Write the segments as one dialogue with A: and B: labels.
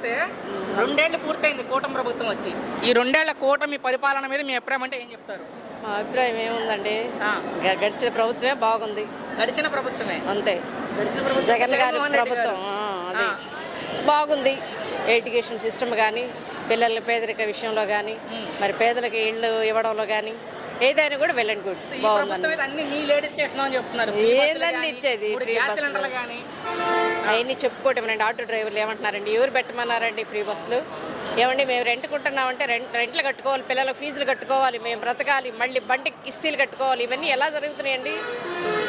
A: నమస్తే. 2 ఏళ్ళు పూర్తయింది కూటమి ప్రభుత్వం వచ్చి. ఈ 2 ఏళ్ల కూటమి పరిపాలన మీద మీ అభిప్రాయం అంటే ఏం చెప్తారు?
B: మా అభిప్రాయం ఏముందండి,
A: ఆ,
B: గడిచిన ప్రభుత్వమే బాగుంది
A: గడిచిన ప్రభుత్వమే.
B: అంతే.
A: గడిచిన ప్రభుత్వం
B: జగన్ గారి
A: జగన్మోహన్ రెడ్డి
B: ప్రభుత్వం
A: గారు.
B: అది బాగుంది. ఎడ్యుకేషన్ సిస్టమ్ కానీ, పిల్లల పేదరిక విషయంలో కానీ, మరి పేదలకు ఇళ్ళు ఇవ్వడంలో కానీ ఏదైనా కూడా వెల్ అండ్ గుడ్
A: ఈ
B: బాగుందండి.
A: ప్రభుత్వం మీద అన్ని మీ లేడీస్కి ఇస్తున్నామని చెప్తున్నారు.
B: ఏందండి ఇచ్చేది ఫ్రీ బస్సులు అవన్నీ చెప్పుకోవటమేనండి. ఆటో డ్రైవర్లు ఏమంటున్నారండి, ఎవరు పెట్టమన్నారండి ఫ్రీ బస్సులు? ఏమండి మేము రెంట్కుంటున్నామంటే రెంట్లు కట్టుకోవాలి, పిల్లల ఫీజులు కట్టుకోవాలి, మేము బ్రతకాలి, మళ్ళీ బండికి కిస్తీలు కట్టుకోవాలి. ఇవన్నీ ఎలా జరుగుతున్నాయండి?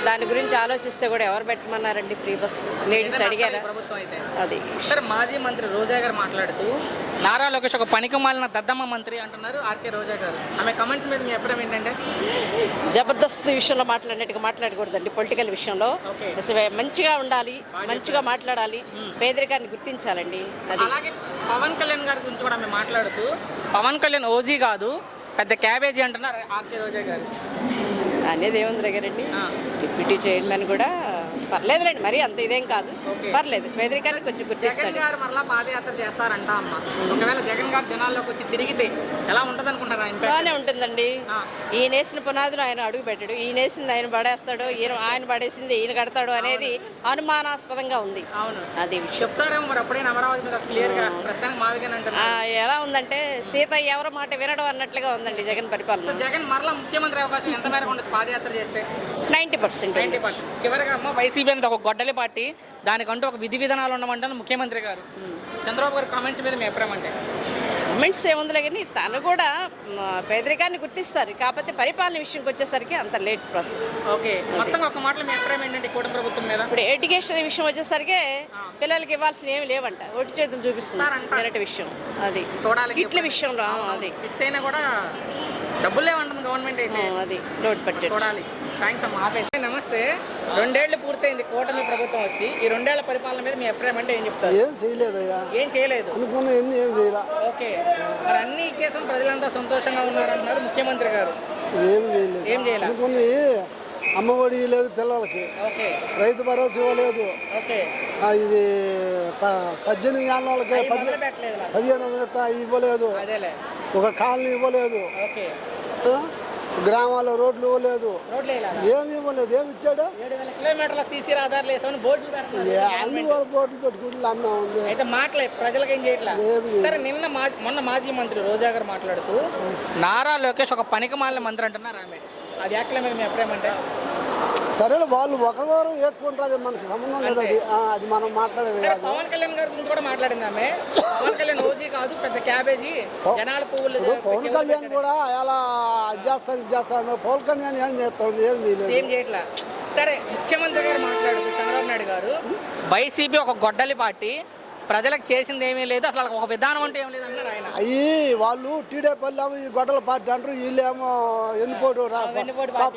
B: దాని గురించి ఆలోచిస్తే కూడా ఎవరు పెట్టమన్నారండి ఫ్రీ బస్సులు? లేడీస్ అడిగారా?
A: ప్రభుత్వం అయితే
B: అది
A: సార్, మాజీ మంత్రి రోజా గారు మాట్లాడుతూ నారా లోకేష్ ఒక పనికి మాలిన దద్దమ్మ మంత్రి అంటున్నారు ఆర్కే రోజా గారు. ఆమె కమెంట్స్ మీద మీ అభిప్రాయం ఏంటంటే?
B: జబర్దస్త్ విషయంలో మాట్లాడినట్టుగా మాట్లాడకూడదండి. పొలిటికల్ విషయంలో
A: ఓకే.
B: అసలు మంచిగా ఉండాలి, మంచిగా మాట్లాడాలి, పేదరికాన్ని గుర్తించాలండి. అది
A: అలాగే పవన్ కళ్యాణ్ గారి గురించి కూడా ఆమె మాట్లాడుతూ పవన్ కళ్యాణ్ ఓజీ కాదు పెద్ద క్యాబేజీ అంటున్నారు ఆర్కే రోజా గారు.
B: అనేది ఏముంది దగ్గరండి.
A: ఆ,
B: డిప్యూటీ చైర్మన్ కూడా పర్లేదులేండి, మరి అంత ఇదేం కాదు,
A: ఓకే.
B: పర్లేదు, పేదరికాన్ని కొంచెం
A: జగన్
B: గుర్తిస్తాడు.
A: గారు మరలా పాదయాత్ర చేస్తారంట అమ్మ. ఒకవేళ జగన్ గారు జనాల్లోకి వచ్చి తిరిగితే ఎలా ఉంటుంది అనుకుంటారు?
B: బాగానే ఉంటుందండి.
A: ఆ.
B: ఈయన వేసిన పునాదులు ఆయన అడుగు పెట్టాడు, ఈయన వేసింది ఆయన పడేస్తాడు, ఆయన పడేసింది ఈయన కడతాడు అనేది అనుమానాస్పదంగా ఉంది.
A: అవును,
B: అది విషయం.
A: చెప్తారేమో మరి అప్పుడైనా అమరావతి మీద క్లియర్ గా ప్రస్తుతానికి మాదిగానే అంటారు.
B: ఎలా ఉందంటే సీత ఎవరి మాట వినడం అన్నట్లుగా ఉందండి జగన్
A: సో
B: పరిపాలన.
A: జగన్ మరలా ముఖ్యమంత్రి అవకాశం ఎంత మేరకు ఉండొచ్చు పాదయాత్ర చేస్తే?
B: 90%.
A: 90%. చివరిగా అమ్మ వైసీపీ అనేది ఒక గొడ్డలి పార్టీ, దానికంటూ ఒక విధి విధానాలు ఉండమంటారు ముఖ్యమంత్రి గారు. చంద్రబాబు గారి కామెంట్స్ మీద మీ అభిప్రాయం అంటే?
B: కామెంట్స్ ఏముందిలే కానీ తను కూడా పేదరికాన్ని గుర్తిస్తారు, కాకపోతే పరిపాలన విషయంకి వచ్చేసరికి అంత లేట్ ప్రాసెస్.
A: ఓకే, మొత్తం ఒక మాటలో మీ అభిప్రాయం ఏంటంటే కూటమి ప్రభుత్వం మీద?
B: ఇప్పుడు ఎడ్యుకేషన్ విషయం వచ్చేసరికి పిల్లలకి ఇవ్వాల్సిన ఏమి లేవంట, ఒట్టి చేతులు చూపిస్తున్నారు. మొదటి విషయం అది.
A: చూడాలి
B: కిట్ల విషయంలో అది
A: ఫిక్స్ అయినా కూడా డబ్బులు లేవంటుంది గవర్నమెంట్ అయితే.
B: అది లోడ్ బడ్జెట్.
A: చూడాలి. థ్యాంక్స్ అమ్మా, ఆపేసి. నమస్తే. 2 ఏళ్ళు పూర్తయింది కూటమి ప్రభుత్వం వచ్చి. ఈ 2 ఏళ్ల పరిపాలన మీద మీ అభిప్రాయం అంటే ఏం చెప్తారు?
C: ఏం చేయలేదయ్యా,
A: ఏం చేయలేదు.
C: అనుకున్న ఎన్ని ఏం చేయలే.
A: ఓకే, మరి అన్ని ఇచ్చేసాం, ప్రజలంతా సంతోషంగా ఉన్నారంటున్నారు ముఖ్యమంత్రి గారు.
C: ఏం చేయలేదు.
A: ఏం చేయలేదు.
C: అనుకున్న అమ్మఒడి లేదు పిల్లలకి,
A: ఓకే
C: రైతు భరోసా ఇవ్వలేదు,
A: ఓకే.
C: ఇది 18 ఏళ్ళ వాళ్ళకి
A: అవి మొదలు పెట్టలేదు.
C: 1500 ఇవ్వలేదు,
A: అదేలే.
C: ఒక కాలనీ ఇవ్వలేదు,
A: ఓకే.
C: ఆ? గ్రామాల్లో రోడ్లు ఇవ్వలేదు,
A: రోడ్లు వేయాలి.
C: ఏమి ఇవ్వలేదు. ఏమి ఇచ్చాడు?
A: 7,000 కిలోమీటర్ల సీసీ రహదారులు వేసామని బోర్డులు పెడుతున్నారు.
C: అందువల్ల బోట్లు పెట్టుకుంటే అమ్మ ఉంది.
A: అయితే మాటలే, ప్రజలకు ఏం చేయట్లా.
C: ఏమి లేదు.
A: సరే, మొన్న మాజీ మంత్రి రోజా గారు మాట్లాడుతూ నారా లోకేష్ ఒక పనికి మాలిన మంత్రి అంటున్నారు ఆమె. ఆ వ్యాఖ్యల మీద మీ అభిప్రాయం అంటే?
C: సరేలే, వాళ్ళు ఒకరివారు ఎక్కుంటుంది, మనకి సంబంధం లేదు. అది మనం మాట్లాడేది
A: సరే,
C: కాదు.
A: పవన్ కళ్యాణ్ గారి గురించి కూడా మాట్లాడింది ఆమె. పవన్ కళ్యాణ్ ఓజీ కాదు పెద్ద క్యాబేజీ, జనాల పువ్వులు.
C: పవన్ కళ్యాణ్ కూడా ఎలా అది చేస్తాడు, పవన్ కళ్యాణ్ ఏం చేస్తాడు? ఏం చేయలేదు,
A: ఏం చేయట్లా. సరే, ముఖ్యమంత్రి గారు మాట్లాడుతూ చంద్రబాబు నాయుడు గారు వైసీపీ ఒక గొడ్డలి పార్టీ, ప్రజలకు చేసింది ఏమీ లేదు, అసలు ఒక విధానం అంటే ఏం లేదు అన్నారు ఆయన.
C: అయ్యి వాళ్ళు టీడీపీ ఈ గొడవల పార్టీ అంటారు, వీళ్ళేమో ఎన్నిపోటు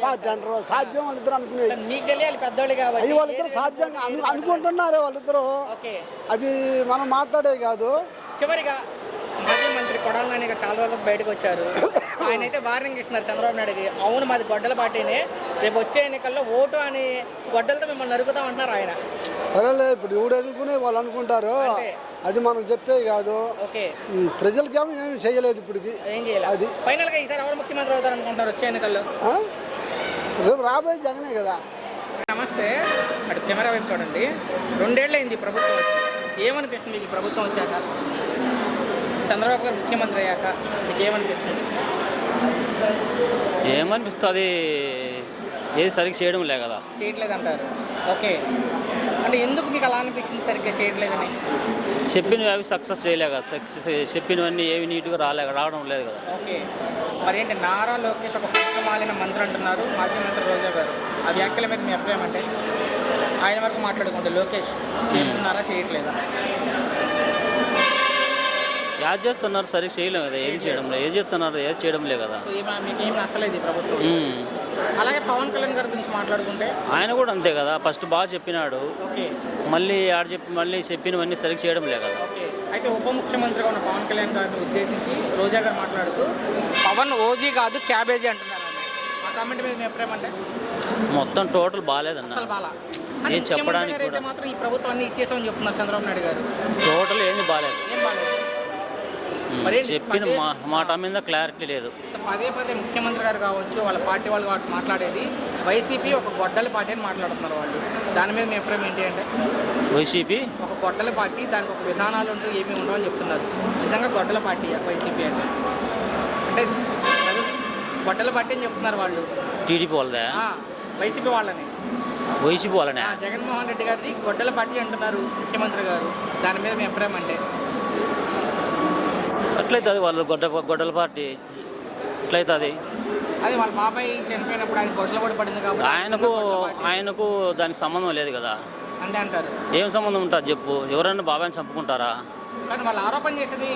C: పార్టీ అంటారు. సాధ్యం వాళ్ళిద్దరు అనుకునేది.
A: మీకు తెలియాలి పెద్దోళ్ళు కాబట్టి.
C: అయ్యి వాళ్ళిద్దరు సాధ్యంగా అనుకుంటున్నారే వాళ్ళిద్దరు,
A: ఓకే.
C: అది మనం మాట్లాడేది కాదు.
A: చివరిగా మాజీ మంత్రి కొడాల నాని గారు చాలా రోజులకు బయటకు వచ్చారు. ఆయన అయితే వార్నింగ్ ఇస్తున్నారు చంద్రబాబు నాయుడుకి. అవును, మాది గొడ్డల పార్టీనే, రేపు వచ్చే ఎన్నికల్లో ఓటు అని గొడ్డలతో మిమ్మల్ని నరుకుతాం అంటున్నారు ఆయన.
C: సరేలే, ఇప్పుడు ఎవడు అనుకునే వాళ్ళు అనుకుంటారు, అది మనం చెప్పేది కాదు.
A: ఓకే,
C: ప్రజలకేమో ఏమి చేయలేదు ఇప్పటికి.
A: ఏం చేయాలి
C: అది
A: ఫైనల్గా ఈసారి ఎవరు ముఖ్యమంత్రి అవుతారు అనుకుంటారు వచ్చే ఎన్నికల్లో?
C: రేపు రాబోయే జగనే కదా.
A: నమస్తే. అటు కెమెరా వైపు చూడండి. 2 ఏళ్ళు అయింది ప్రభుత్వం వచ్చి. ఏమనిపిస్తుంది మీకు ప్రభుత్వం వచ్చాక? చంద్రబాబు గారు ముఖ్యమంత్రి అయ్యాక మీకు ఏమనిపిస్తుంది?
D: ఏమనిపిస్తుంది, ఏది సరిగ్గా చేయడం లే కదా.
A: చేయట్లేదు అంటారు. ఓకే, అంటే ఎందుకు మీకు అలా అనిపించింది సరిగ్గా చేయట్లేదని?
D: చెప్పినవి అవి సక్సెస్ చేయలే కదా, చెప్పినవన్నీ ఏవి నీట్గా రావడం లేదు కదా.
A: ఓకే, మరి ఏంటి నారా లోకేష్ ఒక పక్క మాలిన మంత్రి అంటున్నారు మాజీ మంత్రి రోజా గారు. ఆ వ్యాఖ్యల మీద మీ అభిప్రాయం అంటే? ఆయన వరకు మాట్లాడుకుంటే లోకేష్ చేస్తున్నారా చేయట్లేదా?
D: యాడ్ చేస్తున్నారు, సరిగ్గా చేయలేం కదా. ఏది చేయడం లేదు, ఏది చేస్తున్నారు, ఏది చేయడం లేదు కదా.
A: సో మీకు ఏం నచ్చలేదు ఈ ప్రభుత్వం. అలాగే పవన్ కళ్యాణ్ గారి గురించి మాట్లాడుకుంటే
D: ఆయన కూడా అంతే కదా, ఫస్ట్ బాగా చెప్పినాడు,
A: ఓకే,
D: మళ్ళీ మళ్ళీ చెప్పినవన్నీ సరిగ్గా చేయడం లేదు కదా.
A: ఓకే. అయితే ఉప ముఖ్యమంత్రిగా ఉన్న పవన్ కళ్యాణ్ గారిని ఉద్దేశించి రోజా గారు మాట్లాడుతూ పవన్ ఓజీ కాదు క్యాబేజీ అంటున్నారు. ఆ కామెంట్ మీద మీ అభిప్రాయం అంటే?
D: మొత్తం టోటల్ బాగాలేదన్న.
A: అసలు బాగా
D: ఏం చెప్పడానికి
A: ముఖ్యమంత్రి గారు అయితే మాత్రం ఈ ప్రభుత్వాన్ని ఇచ్చేసామని చెప్తున్నారు చంద్రబాబు నాయుడు గారు.
D: టోటల్ ఏంది బాగాలేదు.
A: ఏం బాలేదు. మరి
D: చెప్పిన మాట మీద క్లారిటీ లేదు.
A: సో పదే ముఖ్యమంత్రి గారు కావచ్చు, వాళ్ళ పార్టీ వాళ్ళు కావచ్చు మాట్లాడేది వైసీపీ ఒక గొడ్డల పార్టీ అని మాట్లాడుతున్నారు వాళ్ళు. దాని మీద మీ అభిప్రాయం ఏంటి అంటే?
D: వైసీపీ
A: ఒక గొడ్డల పార్టీ, దానికి ఒక విధానాలు ఉంటూ ఏమీ ఉండవని చెప్తున్నారు. నిజంగా గొడ్డల పార్టీ వైసీపీ అంటే గొడ్డల పార్టీ అని చెప్తున్నారు వాళ్ళు.
D: టీడీపీ వాళ్ళదా?
A: వైసీపీ వాళ్ళని.
D: వైసీపీ వాళ్ళనే.
A: జగన్మోహన్ రెడ్డి గారిది గొడ్డల పార్టీ అంటున్నారు ముఖ్యమంత్రి గారు. దాని మీద మీ అభిప్రాయం అంటే?
D: అట్లయితే అది వాళ్ళు గొడ్డల పార్టీ ఎట్లయితుంది?
A: అది వాళ్ళ బాబాయ్ చనిపోయినప్పుడు ఆయన గొడ్డల కూడా పడింది కాబట్టి
D: ఆయనకు దానికి సంబంధం లేదు కదా.
A: అంటే అంటారు.
D: ఏం సంబంధం ఉంటుంది చెప్పు? ఎవరైనా బాబాయ్ని చంపుకుంటారా?
A: కానీ వాళ్ళు ఆరోపణ చేసేది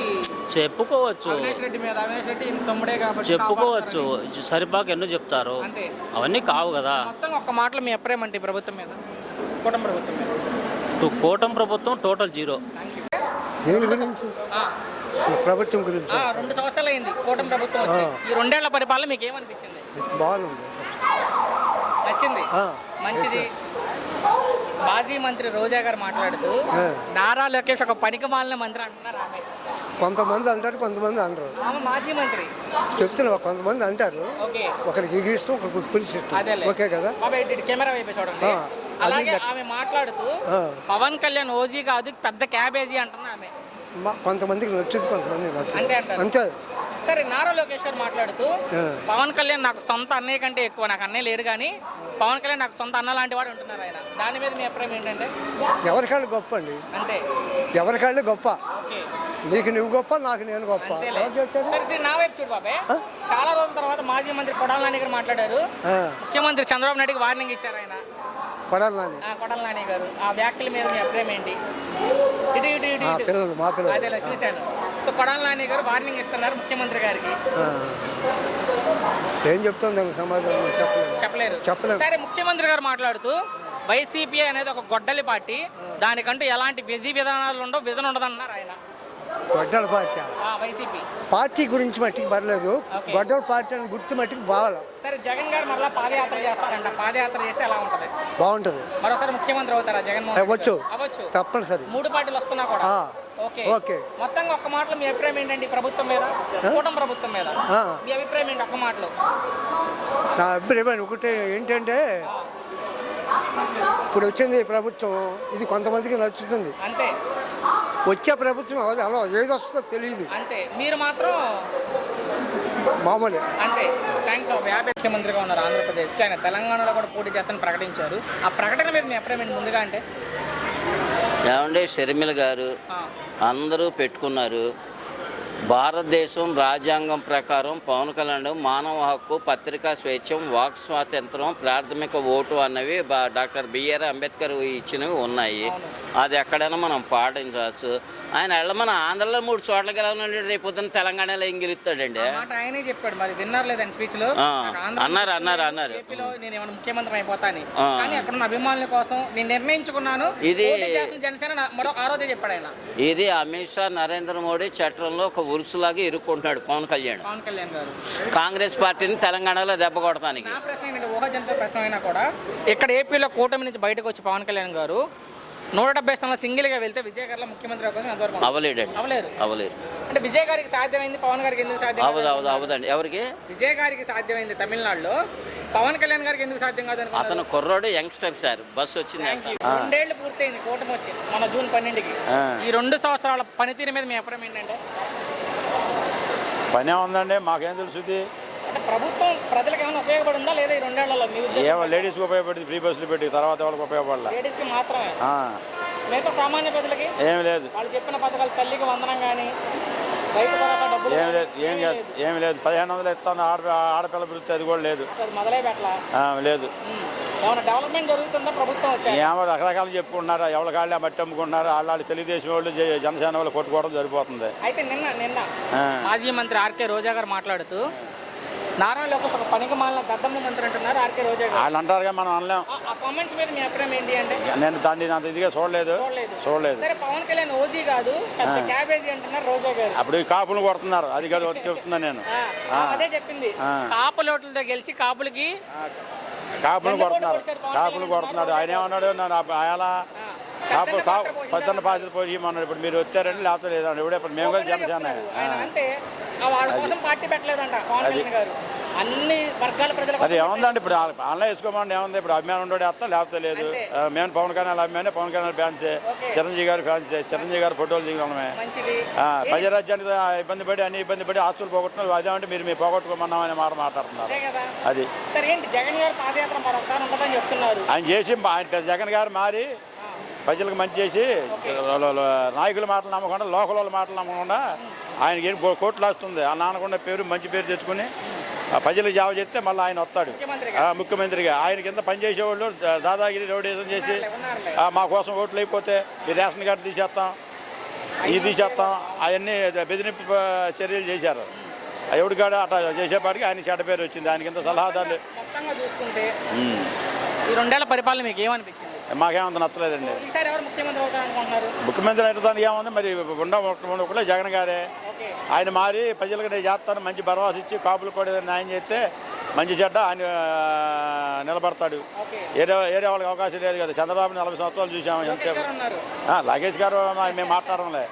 D: చెప్పుకోవచ్చు.
A: అవినాష్ రెడ్డి మీద. అవినాష్ రెడ్డి తమ్ముడే కాబట్టి
D: చెప్పుకోవచ్చు. సరిపాక ఎన్నో చెప్తారు,
A: అంతే.
D: అవన్నీ కావు కదా.
A: మొత్తం ఒక్క మాటలో మీ అభిప్రాయం అంటే ప్రభుత్వం మీద, కూటమి ప్రభుత్వం మీద?
D: కూటమి ప్రభుత్వం టోటల్ జీరో.
C: దేని గురించి? ప్రభుత్వం గురించి
A: 2 సంవత్సరాలు అయింది కూటమి ప్రభుత్వం వచ్చి. ఈ 2 ఏళ్ల పరిపాలన మీకు ఏమనిపించింది?
C: బాగుంది,
A: నచ్చింది, మంచిది. మాజీ మంత్రి రోజా గారు మాట్లాడుతూ నారా లోకేష్ ఒక పనికిమాలిన మంత్రి అంటున్నారు. ఆమె
C: కొంతమంది అంటారు, కొంతమంది అంటారు.
A: ఆమె మాజీ మంత్రి
C: చెప్తున్నా, కొంతమంది అంటారు.
A: ఓకే,
C: ఒకరికి ఎగిరిస్తాం, ఒకరికి పులిసిస్తాం.
A: అదేలే.
C: ఓకే కదా.
A: కెమెరా వైపు చూడండి. అలాగే ఆమె మాట్లాడుతూ పవన్ కళ్యాణ్ ఓజీ కాదు పెద్ద క్యాబేజీ అంటున్నా ఆమె.
C: కొంతమందికి నచ్చుది, కొంతమంది
A: అంటే అంటారు.
C: అంతే.
A: సరే, నారా లోకేష్ గారు మాట్లాడుతూ పవన్ కళ్యాణ్ నాకు సొంత అన్నయ్య కంటే ఎక్కువ, నాకు అన్నయ్య లేడు కానీ పవన్ కళ్యాణ్ నాకు సొంత అన్న లాంటి వాడు అంటున్నారు ఆయన. దాని మీద మీ అభిప్రాయం ఏంటంటే?
C: ఎవరికాళ్ళు గొప్ప అండి,
A: అంతే.
C: ఎవరికాళ్ళు గొప్ప.
A: ఓకే,
C: నీకు నువ్వు గొప్ప, నాకు నేను గొప్ప.
A: సరే, నా వైపు చూడు బాబాయ్. చాలా రోజుల తర్వాత మాజీ మంత్రి కొడాల నాని గారు మాట్లాడారు. ముఖ్యమంత్రి చంద్రబాబు నాయుడుకి వార్నింగ్ ఇచ్చారు ఆయన. కొడాల నాని గారు ఆ వ్యాఖ్యల మీద మీ అభిప్రాయం ఏంటి? అదేలా చూశాను. సో కొడాల నాని గారు వార్నింగ్ ఇస్తున్నారు ముఖ్యమంత్రి గారికి.
C: ఏం చెప్తాం దానికి సమాధానం చెప్పలేరు.
A: సరే, ముఖ్యమంత్రి గారు మాట్లాడుతూ వైసీపీ అనేది ఒక గొడ్డలి పార్టీ, దానికంటూ ఎలాంటి విధి విధానాలు ఉండవు, విజన్ ఉండదన్నారు ఆయన.
C: గొడ్డల పార్టీ
A: వైసీపీ
C: పార్టీ గురించి మట్టికి పర్లేదు, గొడ్డల పార్టీ అని గుర్తు మట్టికి బాగా.
A: సరే, జగన్ గారు మరలా పాదయాత్ర చేస్తారంట. పాదయాత్ర చేస్తే ఎలా ఉంటుంది?
C: బాగుంటుంది.
A: మరోసారి ముఖ్యమంత్రి అవుతారా జగన్మోహన్?
C: అవ్వచ్చు,
A: తప్పనిసరి. 3 పార్టీలు వస్తున్నా కూడా. ఓకే, మొత్తంగా ఒక్క మాటలో మీ అభిప్రాయం ఏంటండి ప్రభుత్వం మీద, కూటమి ప్రభుత్వం మీద మీ అభిప్రాయం ఏంటి ఒక్క మాటలో?
C: నా అభిప్రాయం ఒకటే ఏంటంటే, ఇప్పుడు వచ్చింది ప్రభుత్వం, ఇది కొంతమందికి నచ్చుతుంది.
A: అంతే.
C: వచ్చే ప్రభుత్వం అలా ఏది వస్తుందో తెలియదు.
A: అంతే. మీరు మాత్రం
C: మామూలే.
A: అంతే. థ్యాంక్స్. ముఖ్యమంత్రిగా ఉన్నారు ఆంధ్రప్రదేశ్కి. ఆయన తెలంగాణలో కూడా పోటీ చేస్తానని ప్రకటించారు. ఆ ప్రకటన మీద మీ అభిప్రాయం ఏంటి ముందుగా అంటే?
E: ఏమంటే షర్మిల గారు అందరూ పెట్టుకున్నారు. భారతదేశం రాజ్యాంగం ప్రకారం పవన్ కళ్యాణ్ మానవ హక్కు, పత్రికా స్వేచ్ఛం, వాక్ స్వాతంత్రం, ప్రాథమిక ఓటు అన్నవి డాక్టర్ బిఆర్ అంబేద్కర్ ఇచ్చినవి ఉన్నాయి. అది ఎక్కడైనా మనం పాటించవచ్చు. ఆయన మన ఆంధ్రలో 3 చోట్లకి వెళ్ళాలంటే రేపు పొద్దున్న తెలంగాణలో ఏం గెలుస్తాడండి?
A: ఆయనే చెప్పాడు. మరి విన్నారు లేదండి స్పీచ్ లో?
E: అన్నారు
A: ఏపీలో నేను ఏమైనా ముఖ్యమంత్రి అయిపోతాను కానీ అక్కడ ఉన్న అభిమానుల కోసం నేను నిర్ణయించుకున్నాను.
E: ఇది
A: జనసేన మరో ఆ రోజే చెప్పాడు ఆయన.
E: ఇది అమిత్ షా, నరేంద్ర మోడీ చట్టంలో ఒక ఉరుసులాగా ఇరుక్కుంటున్నాడు పవన్ కళ్యాణ్
A: గారు.
E: కాంగ్రెస్ పార్టీని తెలంగాణలో దెబ్బ కొడతానికి.
A: నా ప్రశ్న ఏంటంటే, ఊహాజనిత ప్రశ్న అయినా కూడా ఇక్కడ ఏపీలో కూటమి నుంచి బయటకు వచ్చి పవన్ కళ్యాణ్ గారు 170 స్థానాలు సింగిల్ గా వెళ్తే విజయ్ గారిలో ముఖ్యమంత్రి అవకాశం ఎంతవరకు? అవ్వలేరు. అంటే విజయ్ గారికి సాధ్యమైంది, పవన్ గారికి ఎందుకు సాధ్యం?
E: అవదండి. ఎవరికి?
A: విజయ్ గారికి సాధ్యమైంది తమిళనాడులో, పవన్ కళ్యాణ్ గారికి ఎందుకు సాధ్యం కాదు?
E: అతను కుర్రోడు, యంగ్స్టర్ సార్. బస్సు వచ్చింది.
A: 2 ఏళ్ళు పూర్తయింది కూటమి వచ్చి, మన జూన్ 12కి. ఈ 2 సంవత్సరాల పనితీరు మీద మీ అభిప్రాయం ఏంటంటే?
F: పనే ఉందండి, మాకేం తెలుసుది.
A: ప్రభుత్వం ప్రజలకు ఏమైనా ఉపయోగపడిందా లేదా ఈ 2 ఏళ్లలో?
F: ఏమో లేడీస్కి ఉపయోగపడింది, ఫ్రీ బస్సులు పెట్టి, తర్వాత వాళ్ళకి ఉపయోగపడాలి.
A: లేడీస్కి మాత్రమే, మిగతా సామాన్య ప్రజలకి
F: ఏం లేదు.
A: వాళ్ళు చెప్పిన పథకాలు, తల్లికి వందనం కానీ, రైతు భరోసా డబ్బులు
F: ఏం లేదు. 1500 ఇస్తాను ఆడపిల్ల పిలిస్తే అది కూడా లేదు.
A: మొదలై పెట్టలా లేదు. ఏమైనా డెవలప్మెంట్ జరుగుతుందా ప్రభుత్వం వచ్చి?
F: ఏమో రకరకాలు చెప్పుకుంటున్నారు. ఎవరి కాళ్ళు మట్టి అమ్ముకుంటున్నారు. వాళ్ళు తెలుగుదేశం వాళ్ళు, జనసేన వాళ్ళు కొట్టుకోవడం సరిపోతుంది.
A: అయితే నిన్న మాజీ మంత్రి ఆర్కే రోజా గారు మాట్లాడుతూ నారా లోకేష్ ఒక పనికి మాలిన గద్దమ్మ మంత్రి అంటున్నారు ఆర్కే రోజా గారు.
F: వాళ్ళు అంటారుగా, మనం అనలేం.
A: ఆ కామెంట్స్ మీద మీ అభిప్రాయం ఏంటి అంటే?
F: నేను దాన్ని అంత ఇదిగా చూడలేదు.
A: సరే, పవన్ కళ్యాణ్ ఓజీ కాదు పెద్ద క్యాబేజీ అంటున్నారు రోజా గారు.
F: అప్పుడు కాపులు కొడుతున్నారు, అది కాదు చెప్తున్నా నేను.
A: అదే చెప్పింది. కాపుల ఓట్లతో గెలిచి కాపులకి
F: కాపులు కొడుతున్నాడు ఆయన ఏమన్నాడు ఆయన పద్దెన్న పాత్ర పోయి అన్నాడు. ఇప్పుడు మీరు వచ్చారండి లేకపోతే లేదండి ఇప్పుడే మేము కూడా జనసేన
A: అంటే వాళ్ళ కోసం పార్టీ పెట్టలేదంట పవన్ కళ్యాణ్ గారు. అన్ని వర్గాల ప్రజలు
F: సరే ఏముందండి ఇప్పుడు ఆన్లైన్ వేసుకోమని ఏముంది ఇప్పుడు అభిమానం ఉండేది వస్తా లేకపోతే లేదు. మేము పవన్ కళ్యాణ్ అభిమానే పవన్ కళ్యాణ్ ఫ్యాన్సే చిరంజీవి గారి ఫ్యాన్సే చిరంజీవి గారి ఫోటోలు దిగడమే. ప్రజారాజ్యానికి ఇబ్బంది పడి అన్ని ఇబ్బంది పడి ఆస్తులు పోగొట్టుకున్నారు. అదేమంటే మీరు మీ పోగొట్టుకోమన్నామని మాట్లాడుతున్నారు. అది
A: జగన్ గారు పాదయాత్ర మరొకసారి ఉంటుందని చెప్తున్నారు.
F: ఆయన చేసి ఆయన జగన్ గారు మారి ప్రజలకు మంచి చేసి నాయకుల మాటలు నమ్మకుండా లోకల్ వాళ్ళ మాటలు నమ్మకుండా ఆయనకి ఏం కోట్లు వస్తుంది ఆ నాన్నకుండా పేరు మంచి పేరు తెచ్చుకుని ప్రజలకు జావ చేస్తే మళ్ళీ ఆయన వస్తాడు ముఖ్యమంత్రిగా. ఆయన కింద పనిచేసేవాళ్ళు దాదాగిరి రౌడీజం చేసి మా కోసం ఓట్లు అయిపోతే ఈ రేషన్ కార్డు తీసేస్తాం ఇది తీసేస్తాం అవన్నీ బెదిరింపు చర్యలు చేశారు. ఎవడి కాడ అట్లా చేసేపాటికి ఆయన చెడ్డ పేరు వచ్చింది. ఆయన కింద సలహాదారులు
A: చూసుకుంటే ఈ 2 ఏళ్ల పరిపాలన మీకు ఏమనిపించింది?
F: మాకేమంత నచ్చలేదండి. ముఖ్యమంత్రి అయితే ఏముంది మరి ఉండకుండా జగన్ గారే ఆయన మారి ప్రజలకు నేను చేస్తాను మంచి భరోసా ఇచ్చి కాపులు కూడా న్యాయం చేస్తే మంచి చెడ్డ ఆయన నిలబడతాడు. ఏరే వాళ్ళకి అవకాశం లేదు కదా. చంద్రబాబు 40 సంవత్సరాలు చూసాము. లాగేష్ గారు మేము మాట్లాడడంలే.